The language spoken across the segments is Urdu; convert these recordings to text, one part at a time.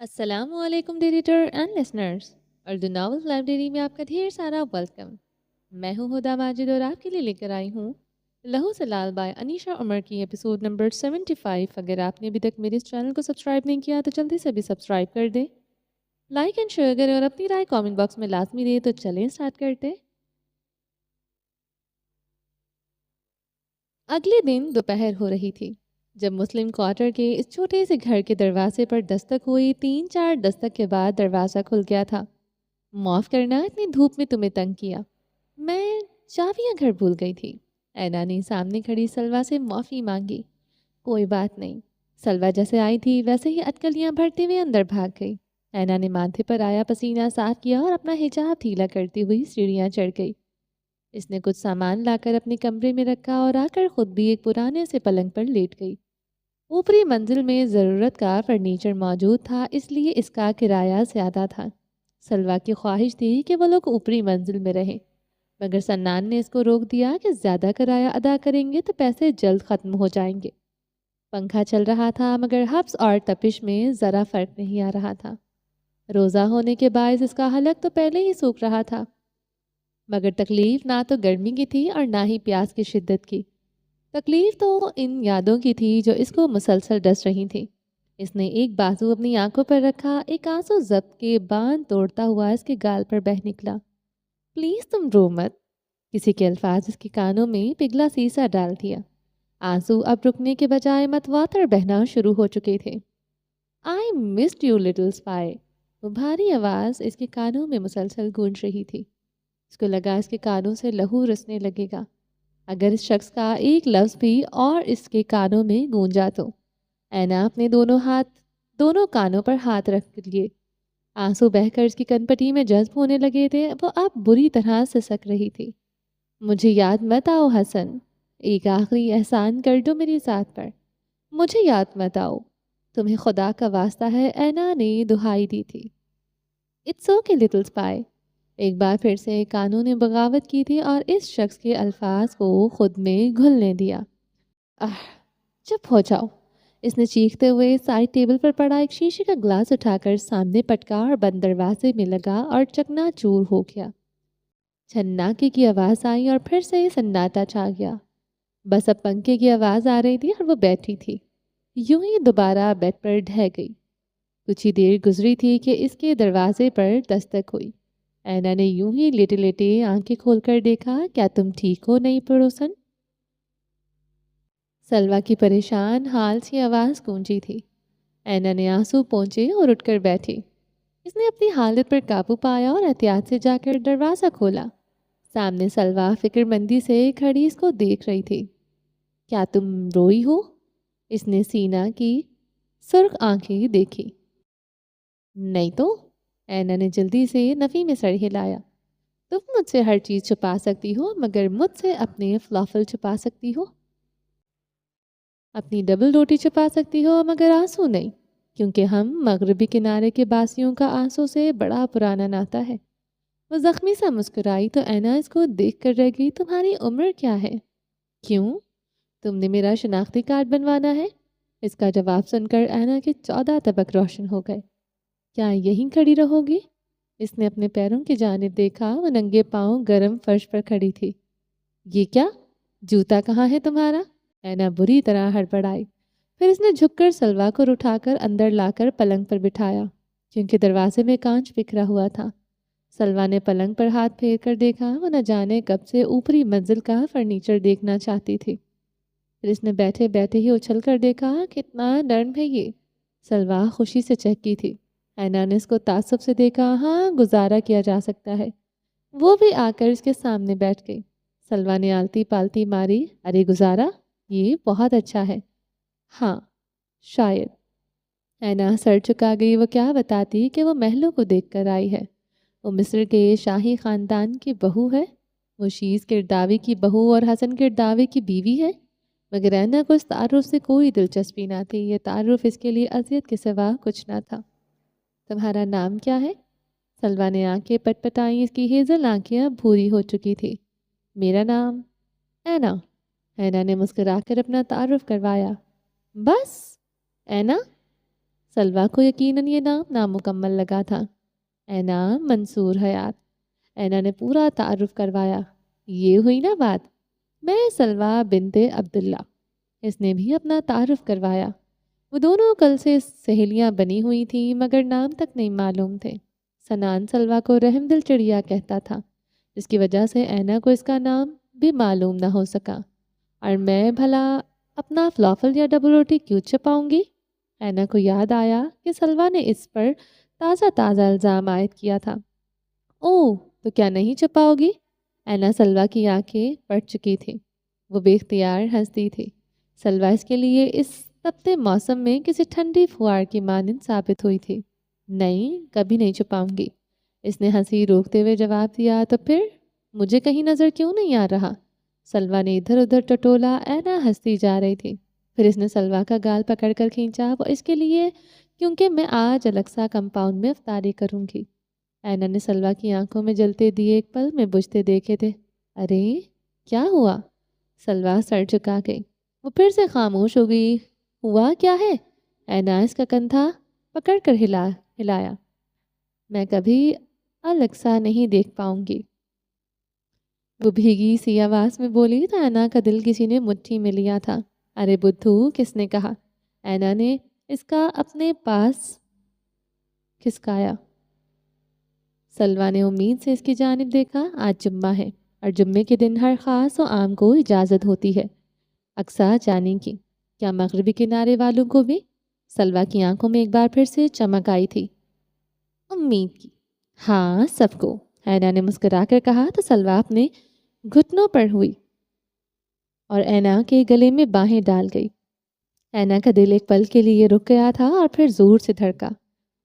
السلام علیکم editor and listeners, Urdu novel library میں آپ کا ڈھیر سارا ویلکم۔ میں ہوں ہدا ماجد اور آپ کے لیے لے کر آئی ہوں لہو سے لال بائے انیشا عمر کی ایپیسوڈ نمبر 75۔ اگر آپ نے ابھی تک میرے اس چینل کو سبسکرائب نہیں کیا تو جلدی سے بھی سبسکرائب کر دیں، لائک اینڈ شیئر کریں اور اپنی رائے کامنٹ باکس میں لازمی دیں۔ تو چلیں اسٹارٹ کرتے ہیں۔ اگلے دن دوپہر ہو رہی تھی جب مسلم کوارٹر کے اس چھوٹے سے گھر کے دروازے پر دستک ہوئی۔ 3-4 دستک کے بعد دروازہ کھل گیا تھا۔ معاف کرنا اتنی دھوپ میں تمہیں تنگ کیا، میں چابیاں گھر بھول گئی تھی۔ اینا نے سامنے کھڑی سلوا سے معافی مانگی۔ کوئی بات نہیں، سلوا جیسے آئی تھی ویسے ہی اٹکلیاں بھرتے ہوئے اندر بھاگ گئی۔ اینا نے ماتھے پر آیا پسینہ صاف کیا اور اپنا حجاب ڈھیلا کرتی ہوئی سیڑھیاں چڑھ گئی۔ اس نے کچھ سامان لا کر اپنے کمرے میں رکھا اور آ کر خود بھی ایک پرانے سے پلنگ پر لیٹ گئی۔ اوپری منزل میں ضرورت کا فرنیچر موجود تھا، اس لیے اس کا کرایہ زیادہ تھا۔ سلوا کی خواہش تھی کہ وہ لوگ اوپری منزل میں رہیں، مگر سنان نے اس کو روک دیا کہ زیادہ کرایہ ادا کریں گے تو پیسے جلد ختم ہو جائیں گے۔ پنکھا چل رہا تھا مگر حبس اور تپش میں ذرا فرق نہیں آ رہا تھا۔ روزہ ہونے کے باعث اس کا حلق تو پہلے ہی سوکھ رہا تھا، مگر تکلیف نہ تو گرمی کی تھی اور نہ ہی پیاس کی شدت کی۔ تکلیف تو ان یادوں کی تھی جو اس کو مسلسل ڈس رہی تھی۔ اس نے ایک بازو اپنی آنکھوں پر رکھا، ایک آنسو ضبط کے باندھ توڑتا ہوا اس کے گال پر بہہ نکلا۔ پلیز تم رو مت، کسی کے الفاظ اس کے کانوں میں پگھلا سیسا ڈال دیا۔ آنسو اب رکنے کے بجائے متواتر بہنا شروع ہو چکے تھے۔ آئی مسڈ یو لٹل اسپائی، وہ بھاری آواز اس کے کانوں میں مسلسل گونج رہی تھی۔ اس کو لگا اس کے کانوں سے لہو رسنے لگے گا اگر اس شخص کا ایک لفظ بھی اور اس کے کانوں میں گونجا تو۔ اینا اپنے دونوں کانوں پر ہاتھ رکھ لیے۔ آنسو بہہ کر اس کی کنپٹی میں جذب ہونے لگے تھے۔ وہ اب بری طرح سسک رہی تھی۔ مجھے یاد مت آؤ حسن، ایک آخری احسان کر دو میری ذات پر، مجھے یاد مت آؤ، تمہیں خدا کا واسطہ ہے، اینا نے دہائی دی تھی۔ اٹس اوکے لٹل اسپائی، ایک بار پھر سے کانوں نے بغاوت کی تھی اور اس شخص کے الفاظ کو خود میں گھلنے دیا۔ چپ ہو جاؤ، اس نے چیختے ہوئے سائڈ ٹیبل پر پڑا ایک شیشے کا گلاس اٹھا کر سامنے پٹکا اور بند دروازے میں لگا اور چکنا چور ہو گیا۔ چھناکے کی آواز آئی اور پھر سے سناٹا چھا گیا۔ بس اب پنکھے کی آواز آ رہی تھی اور وہ بیٹھی تھی، یوں ہی دوبارہ بیڈ پر ڈھہ گئی۔ کچھ ہی دیر گزری تھی کہ اس کے دروازے پر دستک ہوئی۔ اینا نے یوں ہی لیٹے لیٹے آنکھیں کھول کر دیکھا، کیا تم ٹھیک ہو نئی پڑوسن؟ سلوا کی پریشان حال سی آواز گونجی تھی۔ اینا نے آنسو پونچھے اور اٹھ کر بیٹھی۔ اس نے اپنی حالت پر قابو پایا اور احتیاط سے جا کر دروازہ کھولا۔ سامنے سلوا فکر مندی سے کھڑی اس کو دیکھ رہی تھی۔ کیا تم روئی ہو؟ اس نے سینا کی سرخ آنکھیں دیکھی۔ نہیں تو، اینا نے جلدی سے نفی میں سر ہلایا۔ تم مجھ سے ہر چیز چھپا سکتی ہو مگر مجھ سے اپنے فلافل چھپا سکتی ہو، اپنی ڈبل روٹی چھپا سکتی ہو مگر آنسو نہیں، کیونکہ ہم مغربی کنارے کے باسیوں کا آنسو سے بڑا پرانا ناتا ہے۔ وہ زخمی سا مسکرائی تو اینا اس کو دیکھ کر رہ گئی۔ تمہاری عمر کیا ہے؟ کیوں؟ تم نے میرا شناختی کارڈ بنوانا ہے؟ اس کا جواب سن کر اینا کے 14 طبق روشن ہو گئے۔ کیا یہیں کھڑی رہو گی؟ اس نے اپنے پیروں کی جانب دیکھا، وہ ننگے پاؤں گرم فرش پر کھڑی تھی۔ یہ کیا؟ جوتا کہاں ہے تمہارا؟ اینا بری طرح ہڑبڑائی۔ پھر اس نے جھک کر سلوا کو اٹھا کر اندر لا کر پلنگ پر بٹھایا، کیونکہ دروازے میں کانچ بکھرا ہوا تھا۔ سلوا نے پلنگ پر ہاتھ پھیر کر دیکھا، وہ نہ جانے کب سے اوپری منزل کا فرنیچر دیکھنا چاہتی تھی۔ پھر اس نے بیٹھے بیٹھے ہی اچھل کر دیکھا، کتنا نرم ہے یہ۔ سلوا خوشی سے چہکی تھی۔ اینا نے اس کو تعصب سے دیکھا۔ ہاں، گزارا کیا جا سکتا ہے۔ وہ بھی آ کر اس کے سامنے بیٹھ گئی۔ سلوا نے آلتی پالتی ماری، ارے گزارا، یہ بہت اچھا ہے۔ ہاں، شاید۔ اینا سر چکا گئی۔ وہ کیا بتاتی کہ وہ محلوں کو دیکھ کر آئی ہے۔ وہ مصر کے شاہی خاندان کی بہو ہے، وہ شیز کرداوی کی بہو اور حسن کرداوی کی بیوی ہے، مگر اینا کو اس تعارف سے کوئی دلچسپی نہ تھی۔ یہ تعارف اس کے لیے اذیت کے سوا کچھ نہ تھا۔ تمہارا نام کیا ہے؟ سلوا نے آنکھیں پٹ پٹائیں، اس کی ہیزل آنکھیں اب بھوری ہو چکی تھی۔ میرا نام اینا۔ اینا نے مسکرا کر اپنا تعارف کروایا۔ بس اینا؟ سلویٰ کو یقیناً یہ نام نامکمل لگا تھا۔ اینا منصور حیات۔ اینا نے پورا تعارف کروایا۔ یہ ہوئی نا بات، میں سلویٰ بنت عبداللہ۔ اس نے بھی اپنا تعارف کروایا۔ وہ دونوں کل سے سہیلیاں بنی ہوئی تھیں مگر نام تک نہیں معلوم تھے۔ سنان سلویٰ کو رحم دل چڑیا کہتا تھا، جس کی وجہ سے اینا کو اس کا نام بھی معلوم نہ ہو سکا۔ اور میں بھلا اپنا فلافل یا ڈبل روٹی کیوں چھپاؤں گی؟ اینا کو یاد آیا کہ سلویٰ نے اس پر تازہ تازہ الزام عائد کیا تھا۔ اوہ، تو کیا نہیں چھپاؤ گی؟ اینا سلویٰ کی آنکھیں پڑ چکی تھیں۔ وہ بے اختیار ہنستی تھی۔ سلویٰ اس کے لیے اس تپتے موسم میں کسی ٹھنڈی فوار کی مانند ثابت ہوئی تھی۔ نہیں، کبھی نہیں چھپاؤں گی، اس نے ہنسی روکتے ہوئے جواب دیا۔ تو پھر مجھے کہیں نظر کیوں نہیں آ رہا؟ سلویٰ نے ادھر ادھر ٹٹولا۔ اینا ہنستی جا رہی تھی۔ پھر اس نے سلویٰ کا گال پکڑ کر کھینچا۔ وہ اس کے لیے کیونکہ میں آج الیکسا کمپاؤنڈ میں افطاری کروں گی۔ اینا نے سلویٰ کی آنکھوں میں جلتے دیے ایک پل میں بجھتے دیکھے تھے۔ ارے کیا ہوا؟ سلویٰ سر جھکا گئی۔ وہ پھر سے خاموش ہو گئی۔ ہوا کیا ہے؟ اینا اس کا کندھا پکڑ کر ہلایا۔ میں کبھی الیکسا نہیں دیکھ پاؤں گی، وہ بھیگی سی آواز میں بولی تو اینا کا دل کسی نے مٹھی میں لیا تھا۔ ارے بدھو، کس نے کہا؟ اینا نے اس کا اپنے پاس کھسکایا۔ سلویٰ نے امید سے اس کی جانب دیکھا۔ آج جمعہ ہے اور جمعے کے دن ہر خاص و عام کو اجازت ہوتی ہے اقصیٰ جانے کی۔ کیا مغربی کنارے والوں کو بھی؟ سلویٰ کی آنکھوں میں ایک بار پھر سے چمک آئی تھی۔ امید کی؟ ہاں، سب کو، اینا نے مسکرا کر کہا تو سلویٰ اپنے گھٹنوں پر ہوئی اور اینا کے گلے میں باہیں ڈال گئی۔ اینا کا دل ایک پل کے لیے رک گیا تھا اور پھر زور سے دھڑکا۔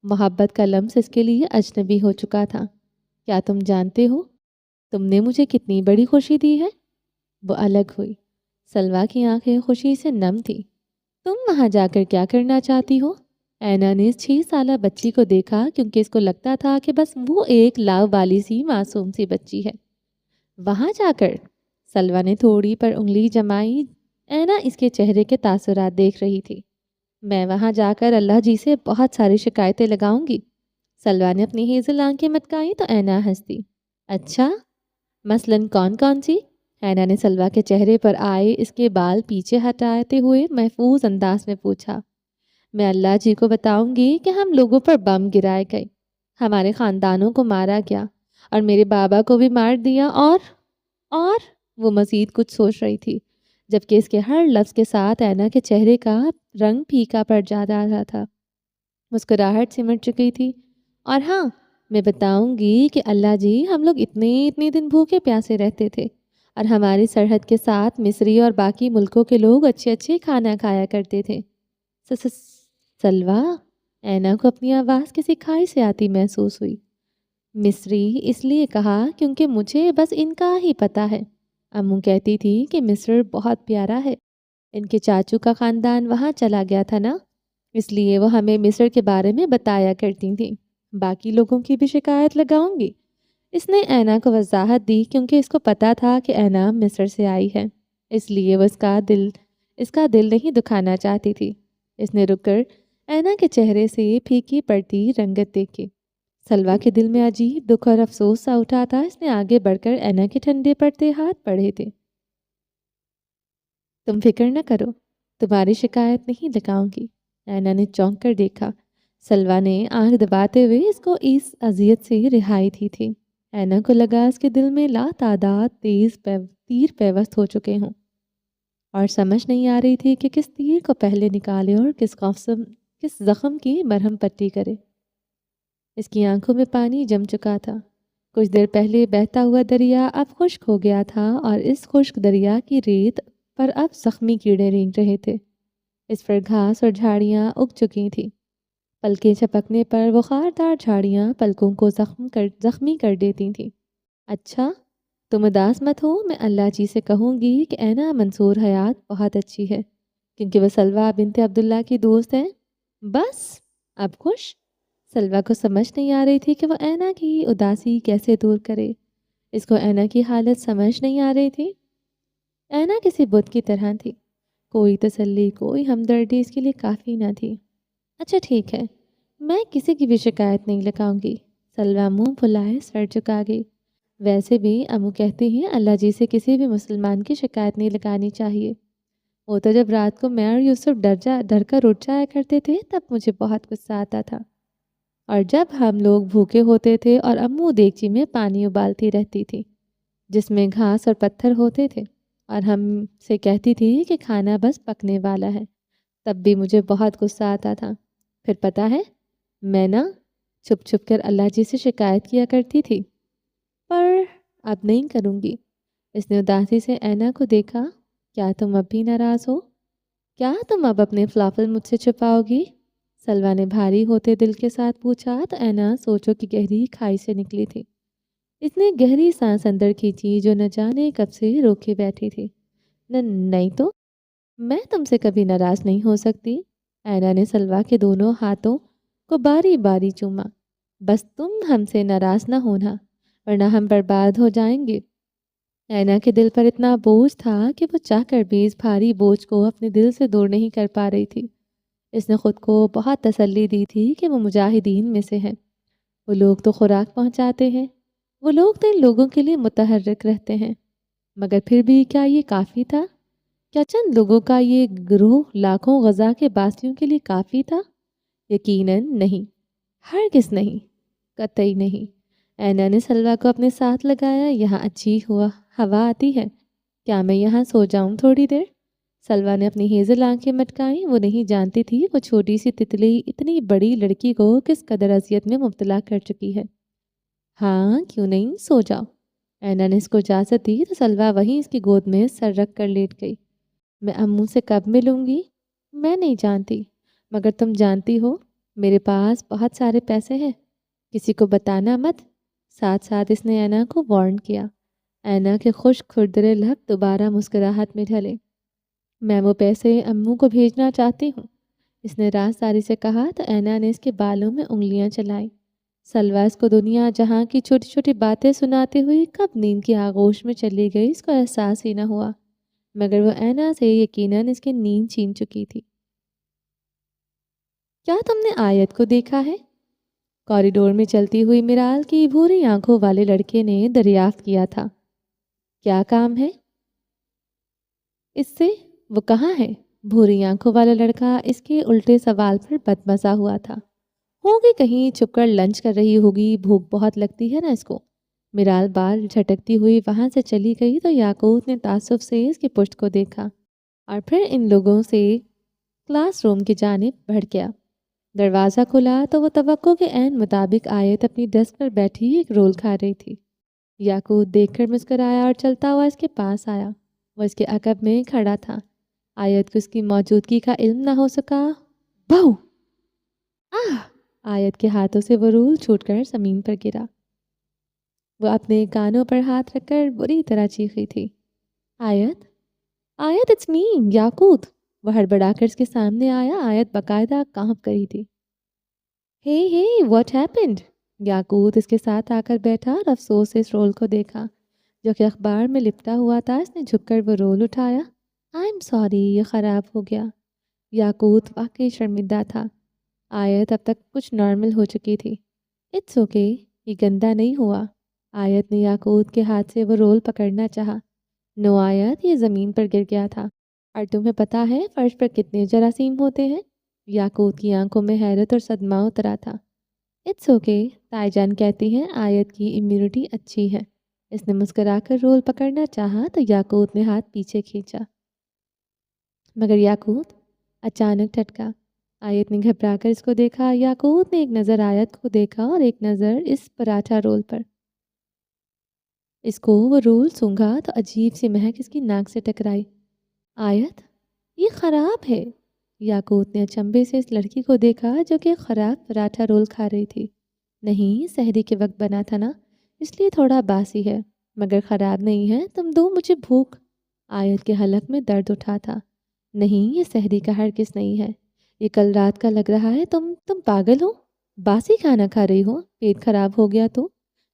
محبت کا لمس اس کے لیے اجنبی ہو چکا تھا۔ کیا تم جانتے ہو تم نے مجھے کتنی بڑی خوشی دی ہے؟ وہ الگ ہوئی۔ سلویٰ کی آنکھیں خوشی سے نم تھی۔ تم وہاں جا کر کیا کرنا چاہتی ہو؟ اینا نے اس 6 سالہ بچی کو دیکھا کیونکہ اس کو لگتا تھا کہ بس وہ ایک لاو بالی سی معصوم سی بچی ہے۔ وہاں جا کر؟ سلویٰ نے تھوڑی پر انگلی جمائی۔ اینا اس کے چہرے کے تاثرات دیکھ رہی تھی۔ میں وہاں جا کر اللہ جی سے بہت ساری شکایتیں لگاؤں گی۔ سلویٰ نے اپنی ہیزل آنکھیں مٹکائی تو اینا ہنستی۔ اچھا، مثلاً کون کون سی؟ اینا نے سلویٰ کے چہرے پر آئے اس کے بال پیچھے ہٹاتے ہوئے محفوظ انداز میں پوچھا۔ میں اللہ جی کو بتاؤں گی کہ ہم لوگوں پر بم گرائے گئے، ہمارے خاندانوں کو مارا گیا اور میرے بابا کو بھی مار دیا اور وہ مزید کچھ سوچ رہی تھی جبکہ اس کے ہر لفظ کے ساتھ اینا کے چہرے کا رنگ پھیکا پڑ جا رہا تھا۔ مسکراہٹ سمٹ چکی تھی۔ اور ہاں، میں بتاؤں گی کہ اللہ جی ہم لوگ اتنے دن بھوکے پیاسے رہتے تھے اور ہماری سرحد کے ساتھ مصری اور باقی ملکوں کے لوگ اچھے کھانا کھایا کرتے تھے۔ سلویٰ، اینا کو اپنی آواز کسی کھائی سے آتی محسوس ہوئی۔ مصری اس لیے کہا کیونکہ مجھے بس ان کا ہی پتہ ہے۔ امّو کہتی تھی کہ مصر بہت پیارا ہے، ان کے چاچو کا خاندان وہاں چلا گیا تھا نا، اس لیے وہ ہمیں مصر کے بارے میں بتایا کرتی تھیں۔ باقی لوگوں کی بھی شکایت لگاؤں گی؟ اس نے اینا کو وضاحت دی کیونکہ اس کو پتا تھا کہ اینا مصر سے آئی ہے، اس لیے وہ اس کا دل نہیں دکھانا چاہتی تھی۔ اس نے رک کر اینا کے چہرے سے پھیکی پڑتی رنگت دیکھی۔ سلویٰ کے دل میں عجیب دکھ اور افسوس سا اٹھا تھا۔ اس نے آگے بڑھ کر اینا کے ٹھنڈے پڑتے ہاتھ پڑھے تھے۔ تم فکر نہ کرو، تمہاری شکایت نہیں لگاؤں گی۔ اینا نے چونک کر دیکھا۔ سلویٰ نے آنکھ دباتے ہوئے اس کو اس اذیت سے رہائی دی تھی۔ اینا کو لگا اس کے دل میں لا تعداد تیر پیوست ہو چکے ہوں اور سمجھ نہیں آ رہی تھی کہ کس تیر کو پہلے نکالے اور کس زخم کی مرہم پٹی کرے۔ اس کی آنکھوں میں پانی جم چکا تھا۔ کچھ دیر پہلے بہتا ہوا دریا اب خشک ہو گیا تھا اور اس خشک دریا کی ریت پر اب زخمی کیڑے رینگ رہے تھے۔ اس پر گھاس اور جھاڑیاں اگ چکی تھیں۔ پلکیں جھپکنے پر وہ خاردار جھاڑیاں پلکوں کو زخمی کر دیتی تھیں۔ اچھا، تم اداس مت ہو، میں اللہ جی سے کہوں گی کہ اینا منصور حیات بہت اچھی ہے کیونکہ وہ سلویٰ بنت عبداللہ کی دوست ہیں۔ بس اب خوش؟ سلویٰ کو سمجھ نہیں آ رہی تھی کہ وہ اینا کی اداسی کیسے دور کرے۔ اس کو اینا کی حالت سمجھ نہیں آ رہی تھی۔ اینا کسی بت کی طرح تھی، کوئی تسلی کوئی ہمدردی اس کے لیے کافی نہ تھی۔ اچھا ٹھیک ہے، میں کسی کی بھی شکایت نہیں لگاؤں گی۔ سلویٰ منہ پھلائے سر جھکا گئی۔ ویسے بھی امو کہتی ہیں اللہ جی سے کسی بھی مسلمان کی شکایت نہیں لگانی چاہیے۔ وہ تو جب رات کو میں اور یوسف ڈر کر اٹھ جایا کرتے تھے تب مجھے بہت غصہ آتا تھا، اور جب ہم لوگ بھوکے ہوتے تھے اور امو دیگچی میں پانی ابالتی رہتی تھی جس میں گھاس اور پتھر ہوتے تھے اور ہم سے کہتی تھی کہ کھانا بس پکنے والا ہے، تب بھی مجھے بہت غصہ آتا تھا۔ پھر پتہ ہے میں نا چھپ چھپ کر اللہ جی سے شکایت کیا کرتی تھی، پر اب نہیں کروں گی۔ اس نے اداسی سے اینا کو دیکھا۔ کیا تم اب بھی ناراض ہو؟ کیا تم اب اپنے فلافل مجھ سے چھپاؤ گی؟ سلویٰ نے بھاری ہوتے دل کے ساتھ پوچھا تو اینا سوچو کہ گہری کھائی سے نکلی تھی۔ اس نے گہری سانس اندر کھینچی جو نہ جانے کب سے روکے بیٹھی تھی۔ نہیں تو میں تم سے کبھی ناراض نہیں ہو سکتی۔ اینا نے سلویٰ کے دونوں ہاتھوں کو باری باری چوما۔ بس تم ہم سے ناراض نہ ہونا ورنہ ہم برباد ہو جائیں گے۔ اینا کے دل پر اتنا بوجھ تھا کہ وہ چاہ کر بھی اس بھاری بوجھ کو اپنے دل سے دور نہیں کر پا رہی تھی۔ اس نے خود کو بہت تسلی دی تھی کہ وہ مجاہدین میں سے ہیں۔ وہ لوگ تو خوراک پہنچاتے ہیں، وہ لوگ تو ان لوگوں کے لیے متحرک رہتے ہیں، مگر پھر بھی کیا یہ کافی تھا؟ کیا چند لوگوں کا یہ گروہ لاکھوں غزہ کے باسیوں کے لیے کافی تھا؟ یقیناً نہیں، ہرگز نہیں، قطعی نہیں۔ اینا نے سلویٰ کو اپنے ساتھ لگایا۔ یہاں اچھی ہوا آتی ہے، کیا میں یہاں سو جاؤں تھوڑی دیر؟ سلویٰ نے اپنی ہیزل آنکھیں مٹکائیں۔ وہ نہیں جانتی تھی وہ چھوٹی سی تتلی اتنی بڑی لڑکی کو کس قدر اذیت میں مبتلا کر چکی ہے۔ ہاں کیوں نہیں، سو جاؤ۔ اینا نے اس کو اجازت دی تو سلویٰ وہیں اس کی گود میں سر رکھ کر لیٹ گئی۔ میں امو سے کب ملوں گی؟ میں نہیں جانتی، مگر تم جانتی ہو میرے پاس بہت سارے پیسے ہیں، کسی کو بتانا مت۔ ساتھ ساتھ اس نے اینا کو وارن کیا۔ اینا کے خشک کھردرے لب دوبارہ مسکراہٹ میں ڈھلے۔ میں وہ پیسے امو کو بھیجنا چاہتی ہوں، اس نے رازداری سے کہا تو اینا نے اس کے بالوں میں انگلیاں چلائیں۔ سلویٰ اس کو دنیا جہاں کی چھوٹی چھوٹی باتیں سناتے ہوئی کب نیند کی آغوش میں چلی گئی اس کو احساس ہی نہ ہوا، مگر وہ اینا سے یقیناً اس کی نیند چھین چکی تھی۔ کیا تم نے آیت کو دیکھا ہے؟ کوریڈور میں چلتی ہوئی میرال کی بھوری آنکھوں والے لڑکے نے دریافت کیا تھا۔ کیا کام ہے اس سے؟ وہ کہاں ہے؟ بھوری آنکھوں والا لڑکا اس کے الٹے سوال پر بدمزہ ہوا تھا۔ ہوگی کہیں چھپ کر لنچ کر رہی ہوگی، بھوک بہت لگتی ہے نا اس کو۔ میرال بال جھٹکتی ہوئی وہاں سے چلی گئی تو یاقوت نے تعصب سے اس کی پشت کو دیکھا اور پھر ان لوگوں سے کلاس روم کی جانب بڑھ گیا۔ دروازہ کھلا تو وہ توقع کے عین مطابق آیت اپنی ڈیسک پر بیٹھی ایک رول کھا رہی تھی۔ یاقوت دیکھ کر مسکرایا اور چلتا ہوا اس کے پاس آیا۔ وہ اس کے عقب میں کھڑا تھا۔ آیت کو اس کی موجودگی کا علم نہ ہو سکا۔ بہو! آہ! آیت کے ہاتھوں سے وہ رول چھوٹ کر زمین پر گرا۔ وہ اپنے کانوں پر ہاتھ رکھ کر بری طرح چیخی تھی۔ آیت! آیت اٹس می یاقوت! وہ ہڑبڑا کر اس کے سامنے آیا۔ آیت باقاعدہ کانپ کری تھی۔ ہے واٹ ہیپنڈ؟ یاقوت اس کے ساتھ آ کر بیٹھا اور افسوس سے اس رول کو دیکھا جو کہ اخبار میں لپٹا ہوا تھا۔ اس نے جھک کر وہ رول اٹھایا۔ آئی ایم سوری، یہ خراب ہو گیا۔ یاقوت واقعی شرمندہ تھا۔ آیت اب تک کچھ نارمل ہو چکی تھی۔ اٹس اوکے، یہ گندا نہیں ہوا۔ آیت نے یاقوت کے ہاتھ سے وہ رول پکڑنا چاہا۔ نو آیت، یہ زمین پر گر گیا تھا۔ اور تمہیں پتہ ہے فرش پر کتنے جراثیم ہوتے ہیں؟ یاقوت کی آنکھوں میں حیرت اور صدمہ اترا تھا۔ اٹس اوکے، تائی جان کہتی ہیں آیت کی امیونٹی اچھی ہے۔ اس نے مسکرا کر رول پکڑنا چاہا تو یاقوت نے ہاتھ پیچھے کھینچا، مگر یاقوت اچانک ٹھٹکا۔ آیت نے گھبرا کر اس کو دیکھا۔ یاقوت نے ایک نظر آیت کو دیکھا اور ایک نظر اس پراٹھا رول پر۔ اس کو وہ رول سونگھا تو عجیب سی مہک اس کی ناک سے ٹکرائی۔ آیت، یہ خراب ہے۔ یاقوت نے اچنبھے سے اس لڑکی کو دیکھا جو کہ خراب پراٹھا رول کھا رہی تھی۔ نہیں، سحری کے وقت بنا تھا نا، اس لیے تھوڑا باسی ہے، مگر خراب نہیں ہے۔ تم دو مجھے بھوک۔ آیت کے حلق میں درد اٹھا تھا۔ نہیں، یہ سحری کا ہرگز نہیں ہے، یہ کل رات کا لگ رہا ہے۔ تم پاگل ہو؟ باسی کھانا کھا رہی ہو؟ پیٹ خراب ہو گیا تو؟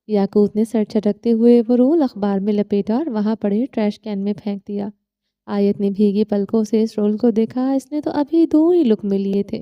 یاقوت نے سر جھٹکتے ہوئے وہ رول اخبار میں لپیٹا اور وہاں پڑے ٹریش کین میں پھینک دیا۔ آیت نے بھیگی پلکوں سے اس رول کو دیکھا۔ اس نے تو ابھی 2 ہی لقمے لیے تھے۔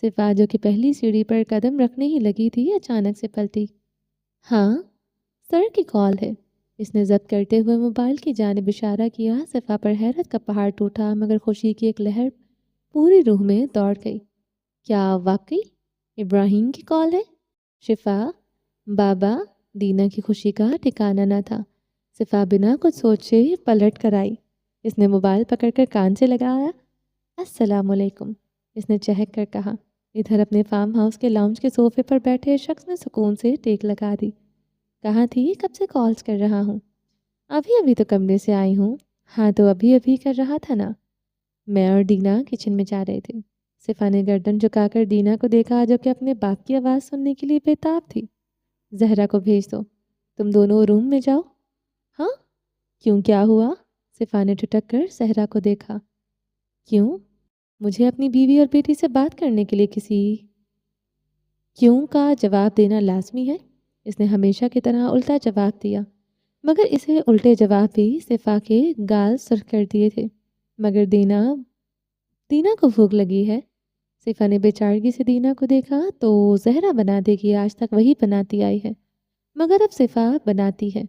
صفا جو کہ پہلی سیڑھی پر قدم رکھنے ہی لگی تھی اچانک سے پلٹی۔ ہاں، سر کی کال ہے۔ اس نے ضبط کرتے ہوئے موبائل کی جانب اشارہ کیا۔ صفا پر حیرت کا پہاڑ ٹوٹا مگر خوشی کی ایک لہر پوری روح میں دوڑ گئی۔ کیا واقعی ابراہیم کی کال ہے؟ شفا، بابا۔ دینا کی خوشی کا ٹھکانہ نہ تھا۔ صفا بنا کچھ سوچے پلٹ کر آئی۔ اس نے موبائل پکڑ کر کان سے لگایا۔ السلام علیکم، اس نے چہک کر کہا۔ ادھر اپنے فارم ہاؤس کے لاؤنج کے صوفے پر بیٹھے شخص نے سکون سے ٹیک لگا دی۔ کہاں تھی؟ کب سے کالز کر رہا ہوں۔ ابھی ابھی تو کمرے سے آئی ہوں۔ ہاں تو ابھی ابھی کر رہا تھا نا۔ میں اور دینا کچن میں جا رہے تھے۔ صفا نے گردن جھکا کر دینا کو دیکھا جو کہ اپنے باپ کی آواز سننے کے لیے بےتاب تھی۔ زہرا کو بھیج دو، تم دونوں روم میں جاؤ۔ ہاں؟ کیوں، کیا ہوا؟ صفا نے ٹھٹک کر زہرا کو دیکھا۔ کیوں؟ مجھے اپنی بیوی اور بیٹی سے بات کرنے کے لیے کسی کیوں کا جواب دینا لازمی ہے۔ اس نے ہمیشہ کی طرح الٹا جواب دیا، مگر اسے الٹے جواب بھی صفا کے گال سرخ کر دیے تھے۔ مگر دینا کو بھوک لگی ہے۔ صفا نے بے چارگی سے دینا کو دیکھا تو زہرا بنا دے گی، آج تک وہی بناتی آئی ہے، مگر اب صفا بناتی ہے۔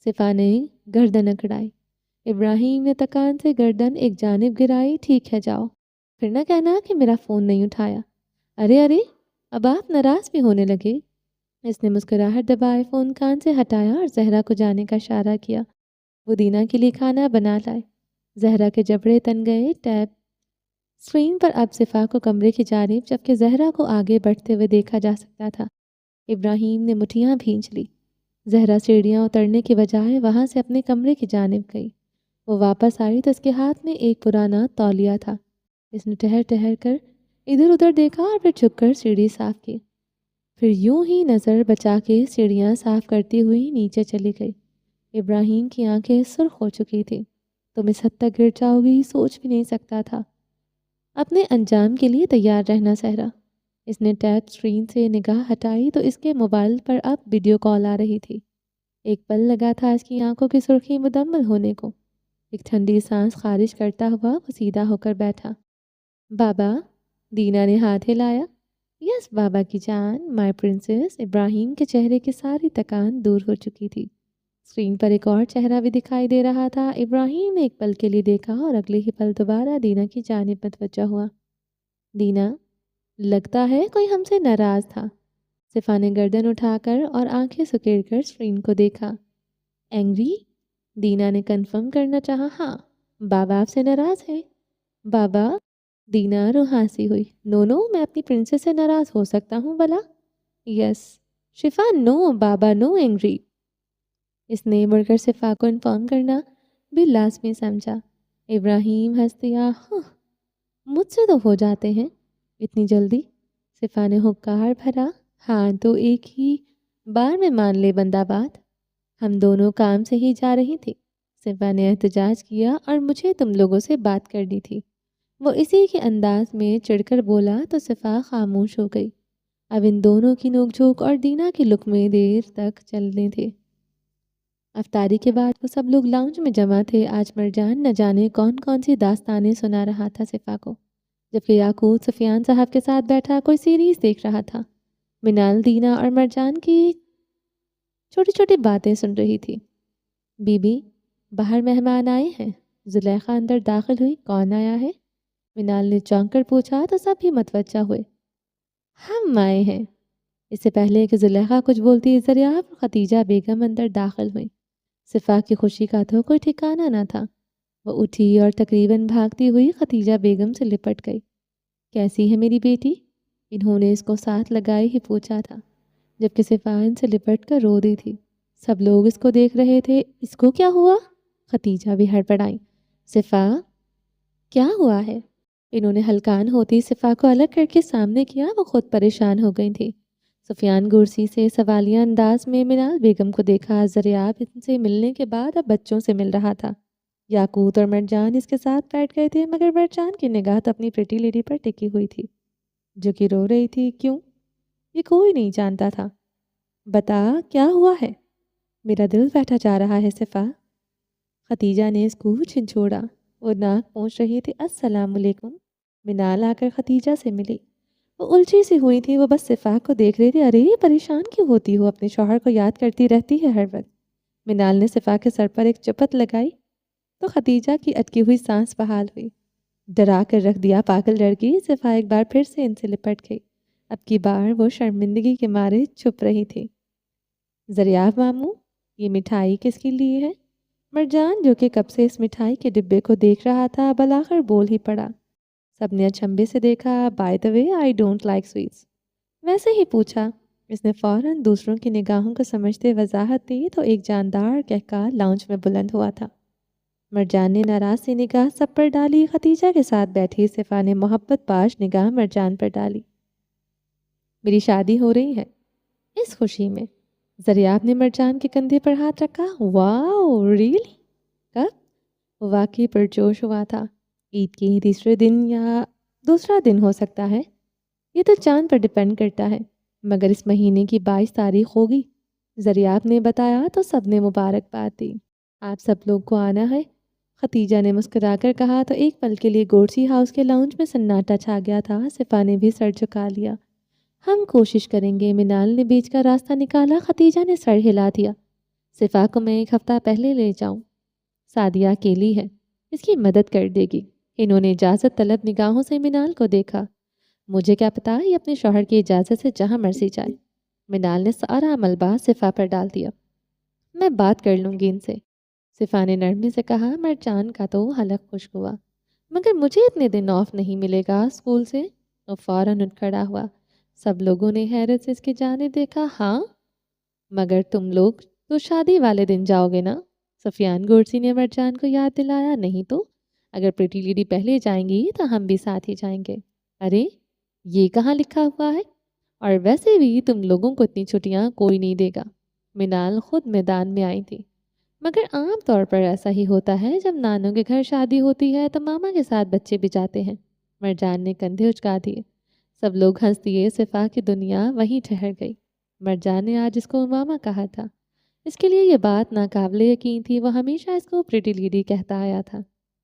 صفا نے گردن اکڑائی۔ ابراہیم نے تکان سے گردن ایک جانب گرائی۔ ٹھیک ہے جاؤ، پھر نہ کہنا کہ میرا فون نہیں اٹھایا۔ ارے اب آپ ناراض بھی ہونے لگے۔ اس نے مسکراہٹ دبائے فون کان سے ہٹایا اور زہرا کو جانے کا اشارہ کیا۔ وہ دینا کے لیے کھانا بنا لائے۔ زہرا کے جبڑے تن گئے۔ ٹیب اسکرین پر اب صفا کو کمرے کی جانب جبکہ زہرا کو آگے بڑھتے ہوئے دیکھا جا سکتا تھا۔ ابراہیم نے مٹھیاں بھینچ لی۔ زہرا سیڑھیاں اترنے کے بجائے وہاں سے اپنے کمرے کی جانب گئی۔ وہ واپس آئی تو اس کے ہاتھ میں ایک پرانا تولیہ تھا۔ اس نے ٹہر ٹہر کر ادھر ادھر دیکھا اور پھر جھک کر سیڑھی صاف کی۔ پھر یوں ہی نظر بچا کے سیڑھیاں صاف کرتی ہوئی نیچے چلی گئی۔ ابراہیم کی آنکھیں سرخ ہو چکی تھی۔ تم اس حد تک گر جاؤ گی سوچ بھی نہیں سکتا تھا۔ اپنے انجام کے لیے تیار رہنا زہرا۔ اس نے ٹیب اسکرین سے نگاہ ہٹائی تو اس کے موبائل پر اب ویڈیو کال آ رہی تھی۔ ایک پل لگا تھا اس کی آنکھوں کی سرخی مکمل ہونے کو۔ ایک ٹھنڈی سانس خارج کرتا ہوا وہ سیدھا ہو کر بیٹھا۔ بابا، دینا نے ہاتھ ہلایا۔ یس بابا کی جان، مائی پرنسس۔ ابراہیم کے چہرے کی ساری تکان دور ہو چکی تھی۔ اسکرین پر ایک اور چہرہ بھی دکھائی دے رہا تھا۔ ابراہیم نے ایک پل کے لیے دیکھا اور اگلے ہی پل دوبارہ دینا کی جانب متوجہ ہوا۔ دینا، لگتا ہے کوئی ہم سے ناراض تھا۔ صفا نے گردن اٹھا کر اور آنکھیں سکیڑ کر اسکرین کو دیکھا۔ اینگری؟ دینا نے کنفرم کرنا چاہا۔ ہاں، بابا آپ سے ناراض ہے۔ بابا؟ دینا روحاسی ہوئی۔ نو میں اپنی پرنسس سے ناراض ہو سکتا ہوں بھلا؟ یس۔ شفا نو بابا، نو اینگری۔ اس نے مڑ کر صفا کو انفارم کرنا بھی لازمی سمجھا۔ ابراہیم ہنس دیا۔ ہاں، مجھ سے تو ہو جاتے ہیں اتنی جلدی۔ صفا نے ہکار بھرا۔ ہاں تو ایک ہی بار میں مان لے بندہ بات۔ ہم دونوں کام سے ہی جا رہی تھی۔ صفا نے احتجاج کیا اور مجھے تم لوگوں سے بات کرنی تھی۔ وہ اسی کے انداز میں چڑھ کر بولا تو صفا خاموش ہو گئی۔ اب ان دونوں کی نوک جھوک اور دینا کے لقمے دیر تک چلنے تھے۔ افطاری کے بعد وہ سب لوگ لاؤنج میں جمع تھے۔ آج مرجان نہ جانے کون سی داستانیں سنا رہا تھا صفا کو، جبکہ یاقوت سفیان صاحب کے ساتھ بیٹھا کوئی سیریز دیکھ رہا تھا۔ منال دینا اور مرجان کی چھوٹی چھوٹی باتیں سن رہی تھی۔ بی بی، باہر مہمان آئے ہیں۔ زلیخا اندر داخل ہوئی۔ کون آیا ہے؟ منال نے چونک کر پوچھا تو سب بھی متوجہ ہوئے۔ ہم آئے ہیں۔ اس سے پہلے کہ زلیخا کچھ بولتی زریاب اور ختیجہ بیگم اندر داخل ہوئی۔ صفا کی خوشی کا تو کوئی ٹھکانہ نہ تھا۔ وہ اٹھی اور تقریباً بھاگتی ہوئی ختیجہ بیگم سے لپٹ گئی۔ کیسی ہے میری بیٹی؟ انہوں نے اس کو ساتھ لگائے ہی پوچھا تھا، جبکہ صفا ان سے لپٹ کر رو دی تھی۔ سب لوگ اس کو دیکھ رہے تھے۔ اس کو کیا ہوا؟ ختیجہ بھی ہڑبڑائی۔ صفا، کیا ہوا ہے؟ انہوں نے ہلکان ہوتی صفا کو الگ کر کے سامنے کیا۔ وہ خود پریشان ہو گئی تھی۔ سفیان گرسی سے سوالیہ انداز میں منال بیگم کو دیکھا۔ زریاب ان سے ملنے کے بعد اب بچوں سے مل رہا تھا۔ یاقوت اور مرجان اس کے ساتھ بیٹھ گئے تھے، مگر مرجان کی نگاہ تو اپنی پریٹی لیڈی پر ٹکی ہوئی تھی جو کہ رو رہی تھی۔ کیوں؟ یہ کوئی نہیں جانتا تھا۔ بتا کیا ہوا ہے؟ میرا دل بیٹھا جا رہا ہے صفا۔ ختیجہ نے اس کو جھنجھوڑا۔ وہ ناک پہنچ رہی تھی۔ السلام علیکم۔ منال آ کر ختیجہ سے ملی۔ وہ الجھی سی ہوئی تھی، وہ بس صفاق کو دیکھ رہی تھی۔ ارے پریشان کیوں ہوتی ہو؟ اپنے شوہر کو یاد کرتی رہتی ہے ہر وقت۔ منال نے صفاق کے سر پر ایک چپت لگائی تو ختیجہ کی اٹکی ہوئی سانس بحال ہوئی۔ ڈرا کر رکھ دیا پاگل لڑکی، صفا ایک بار پھر سے ان سے لپٹ گئی۔ اب کی بار وہ شرمندگی کے مارے چھپ رہی تھی۔ زریاب ماموں، یہ مٹھائی کس کے لیے ہے؟ مرجان جو کہ کب سے اس مٹھائی کے ڈبے کو دیکھ رہا تھا بلاخر بول ہی پڑا۔ سب نے اچنبے سے دیکھا۔ By the way I don't like sweets, ویسے ہی پوچھا۔ اس نے فوراً دوسروں کی نگاہوں کو سمجھتے وضاحت دی تو ایک جاندار کہکا لاؤنج میں بلند ہوا تھا۔ مرجان نے ناراض سی نگاہ سب پر ڈالی۔ ختیجہ کے ساتھ بیٹھی صفا نے محبت باش نگاہ مرجان پر ڈالی۔ میری شادی ہو رہی ہے اس خوشی میں۔ زریاب نے مرجان کے کندھے پر ہاتھ رکھا۔ واو ریئلی؟ کب؟ واقعی پرجوش ہوا تھا۔ عید کے تیسرے دن یا دوسرا دن ہو سکتا ہے، یہ تو چاند پر ڈپینڈ کرتا ہے، مگر اس مہینے کی 22 تاریخ ہوگی، زریاب نے بتایا تو سب نے مبارکباد دی۔ آپ سب لوگ کو آنا ہے، ختیجہ نے مسکرا کر کہا تو ایک پل کے لیے گورسی ہاؤس کے لاؤنج میں سناٹا چھا گیا تھا۔ صفا نے بھی سر جھکا لیا۔ ہم کوشش کریں گے، منال نے بیچ کا راستہ نکالا۔ ختیجہ نے سر ہلا دیا۔ صفا کو میں ایک ہفتہ پہلے لے جاؤں، سعدیہ اکیلی ہے، اس کی مدد کر دے گی۔ انہوں نے اجازت طلب نگاہوں سے منال کو دیکھا۔ مجھے کیا پتا، یہ اپنے شوہر کی اجازت سے جہاں مرضی جائے۔ منال نے سارا ملبہ صفا پر ڈال دیا۔ میں بات کر لوں گی ان سے، صفا نے نرمی سے کہا۔ مرجان کا تو حلق خشک ہوا۔ مگر مجھے اتنے دن آف نہیں ملے گا اسکول سے؟ وہ فوراً اٹھ کھڑا ہوا۔ سب لوگوں نے حیرت سے اس کی جانب دیکھا۔ ہاں مگر تم لوگ تو شادی والے دن جاؤ گے نا؟ سفیان گورسی نے مرجان کو یاد دلایا۔ نہیں تو اگر پریٹی لیڈی پہلے جائیں گی تو ہم بھی ساتھ ہی جائیں گے۔ ارے یہ کہاں لکھا ہوا ہے؟ اور ویسے بھی تم لوگوں کو اتنی چھٹیاں کوئی نہیں دے گا۔ منال خود میدان میں آئی تھی۔ مگر عام طور پر ایسا ہی ہوتا ہے، جب نانوں کے گھر شادی ہوتی ہے تو ماما کے ساتھ بچے بھی جاتے ہیں۔ مرجان نے کندھے اچکا دیے۔ سب لوگ ہنس دیے۔ صفا کی دنیا وہیں ٹھہر گئی۔ مرجان نے آج اس کو ماما کہا تھا، اس کے لیے یہ بات ناقابل یقین تھی۔ وہ ہمیشہ اس کو پریٹی لیڈی کہتا آیا تھا،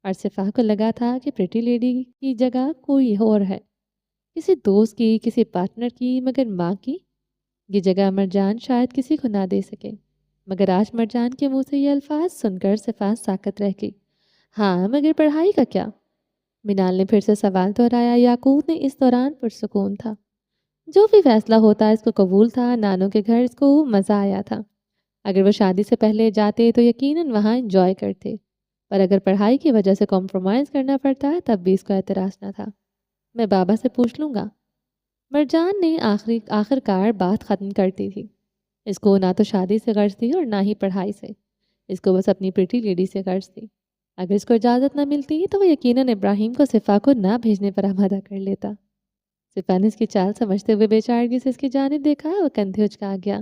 اور صفا کو لگا تھا کہ پریٹی لیڈی کی جگہ کوئی اور ہے، کسی دوست کی، کسی پارٹنر کی، مگر ماں کی یہ جگہ مرجان شاید کسی کو نہ دے سکے۔ مگر آج مرجان کے منہ سے یہ الفاظ سن کر صفا ساکت رہ گئی۔ ہاں مگر پڑھائی کا کیا؟ منال نے پھر سے سوال دہرایا۔ یاقوت نے اس دوران پرسکون تھا۔ جو بھی فیصلہ ہوتا اس کو قبول تھا۔ نانوں کے گھر اس کو مزہ آیا تھا۔ اگر وہ شادی سے پہلے جاتے تو یقیناً وہاں انجوائے کرتے، پر اگر پڑھائی کی وجہ سے کمپرومائز کرنا پڑتا تب بھی اس کو اعتراض نہ تھا۔ میں بابا سے پوچھ لوں گا۔ مرجان نے آخر کار بات ختم کر دی تھی۔ اس کو نہ تو شادی سے غرض تھی اور نہ ہی پڑھائی سے، اس کو بس اپنی پریٹی لیڈی سے غرض تھی۔ اگر اس کو اجازت نہ ملتی تو وہ یقیناً ابراہیم کو صفا کو نہ بھیجنے پر آمادہ کر لیتا۔ صفا نے اس کی چال سمجھتے ہوئے بے چارگی سے اس کی جانب دیکھا۔ وہ کندھے اچکا گیا۔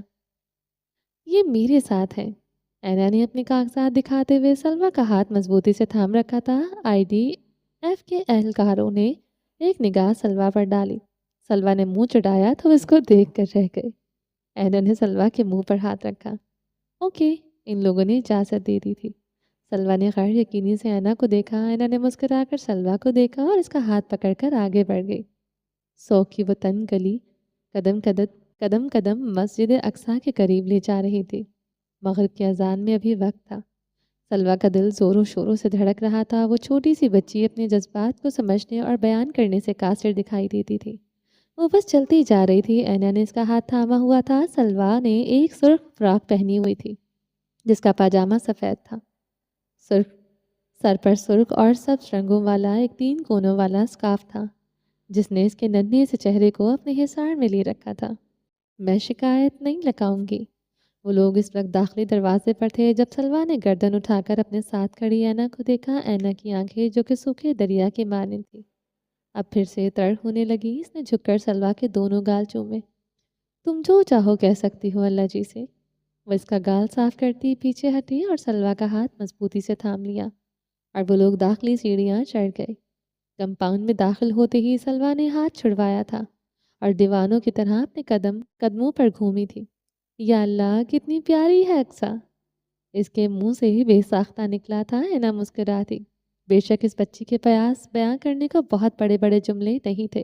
یہ میرے ساتھ ہے۔ اینا نے اپنے کاغذات دکھاتے ہوئے سلوہ کا ہاتھ مضبوطی سے تھام رکھا تھا۔ IDF کے اہلکاروں نے ایک نگاہ سلوہ پر ڈالی۔ سلوہ نے منہ چڑھایا تو اس کو دیکھ کر رہ گئے۔ اینا نے سلوہ کے منہ پر ہاتھ رکھا۔ اوکے، ان لوگوں نے اجازت دے دی تھی۔ سلوہ نے غیر یقینی سے اینا کو دیکھا۔ اینا نے مسکرا کر سلوہ کو دیکھا اور اس کا ہاتھ پکڑ کر آگے بڑھ گئی۔ 100 کی وہ تنگ گلی قدم قدم مسجد اقصیٰ کے قریب لے جا رہی تھی۔ مغرب کی اذان میں ابھی وقت تھا۔ سلوہ کا دل زوروں شوروں سے دھڑک رہا تھا۔ وہ چھوٹی سی بچی اپنے جذبات کو سمجھنے اور بیان کرنے سے قاصر دکھائی دیتی تھی۔ وہ بس چلتی جا رہی تھی۔ اینا نے اس کا ہاتھ تھاما ہوا تھا۔ سلوہ نے ایک سرخ فراک پہنی ہوئی تھی جس کا پاجامہ سفید تھا۔ سر پر سرخ اور سبز رنگوں والا ایک 3 کونوں والا اسکارف تھا جس نے اس کے ننھے سے چہرے کو اپنے حصار میں لے رکھا تھا۔ میں شکایت نہیں لگاؤں گی۔ وہ لوگ اس وقت داخلی دروازے پر تھے جب سلوہ نے گردن اٹھا کر اپنے ساتھ کھڑی اینا کو دیکھا۔ اینا کی آنکھیں جو کہ سوکھے دریا کے مانند تھی اب پھر سے تر ہونے لگی۔ اس نے جھک کر سلوہ کے دونوں گال چومے۔ تم جو چاہو کہہ سکتی ہو اللہ جی سے۔ وہ اس کا گال صاف کرتی پیچھے ہٹی اور سلوہ کا ہاتھ مضبوطی سے تھام لیا، اور وہ لوگ داخلی سیڑھیاں چڑھ گئے۔ کمپاؤنڈ میں داخل ہوتے ہی سلوہ نے ہاتھ چھڑوایا تھا اور دیوانوں کی طرح اپنے قدموں پر گھومی تھی۔ یا اللہ کتنی پیاری ہے اقصیٰ، اس کے منہ سے ہی بے ساختہ نکلا تھا۔ اینا مسکرا تھی۔ بے شک اس بچی کے پیاس بیان کرنے کو بہت بڑے بڑے جملے نہیں تھے،